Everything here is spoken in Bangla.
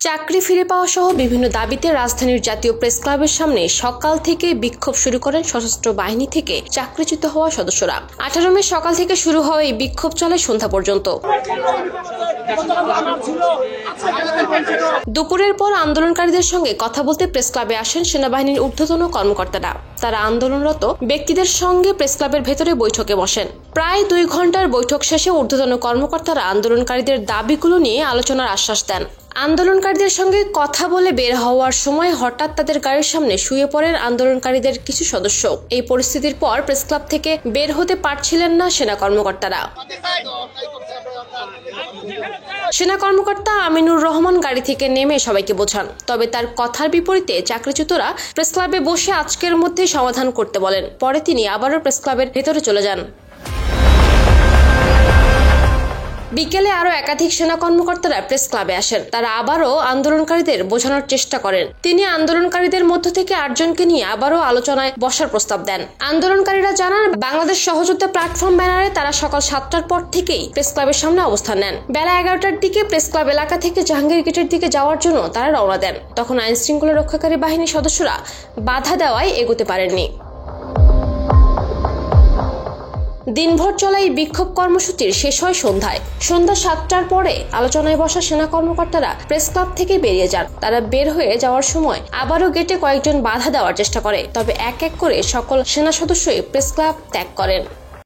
চাকরি ফিরে পাওয়া সহ বিভিন্ন দাবিতে রাজধানীর জাতীয় প্রেস ক্লাবের সামনে সকাল থেকে বিক্ষোভ শুরু করেন সশস্ত্র বাহিনী থেকে চাকরিচ্যুত হওয়া সদস্যরা। 18 মে সকাল থেকে শুরু হওয়া এই বিক্ষোভ চলে সন্ধ্যা পর্যন্ত। দুপুরের পর আন্দোলনকারীদের সঙ্গে কথা বলতে প্রেস ক্লাবে আসেন সেনাবাহিনীর ঊর্ধ্বতন কর্মকর্তারা। তারা আন্দোলনরত ব্যক্তিদের সঙ্গে প্রেস ক্লাবের ভেতরে বৈঠকে বসেন। প্রায় 2 ঘন্টার বৈঠক শেষে ঊর্ধ্বতন কর্মকর্তারা আন্দোলনকারীদের দাবিগুলো নিয়ে আলোচনার আশ্বাস দেন। আন্দোলনকারীদের সঙ্গে কথা বলে বের হওয়ার সময় হঠাৎ তাদের গাড়ির সামনে শুয়ে পড়েন আন্দোলনকারীদের কিছু সদস্য। এই পরিস্থিতির পর প্রেস ক্লাব থেকে বের হতে পারছিলেন না সেনা কর্মকর্তারা। সেনা কর্মকর্তা আমিনুর রহমান গাড়ি থেকে নেমে সবাইকে বোঝান। তবে তার কথার বিপরীতে চাকরিচ্যুতরা প্রেস ক্লাবে বসে আজকের মধ্যেই সমাধান করতে বলেন। পরে তিনি আবারও প্রেস ক্লাবের ভেতরে চলে যান। বিকেলে আরো একাধিক সেনা কর্মকর্তারা প্রেস ক্লাবে আসেন। তারা আবারও আন্দোলনকারীদের বোঝানোর চেষ্টা করেন। তিনি আন্দোলনকারীদের মধ্য থেকে 8 জনকে নিয়ে আবারও আলোচনায় বসার প্রস্তাব দেন। আন্দোলনকারীরা জানান, বাংলাদেশ সহযোদ্ধা প্ল্যাটফর্ম ব্যানারে তারা সকাল 7টার পর থেকেই প্রেস ক্লাবের সামনে অবস্থান নেন। বেলা 11টার দিকে প্রেস ক্লাব এলাকা থেকে জাহাঙ্গীর গেটের দিকে যাওয়ার জন্য তারা রওনা দেন। তখন আইন শৃঙ্খলা রক্ষাকারী বাহিনীর সদস্যরা বাধা দেওয়ায় এগোতে পারেননি। দিনভর চলা এই বিক্ষোভ কর্মসূচির শেষ হয় সন্ধ্যায়। সন্ধ্যা 7টার পরে আলোচনায় বসা সেনা কর্মকর্তারা প্রেস ক্লাব থেকে বেরিয়ে যান। তারা বের হয়ে যাওয়ার সময় আবারও গেটে কয়েকজন বাধা দেওয়ার চেষ্টা করে। তবে এক এক করে সকল সেনা সদস্যই প্রেস ক্লাব ত্যাগ করেন।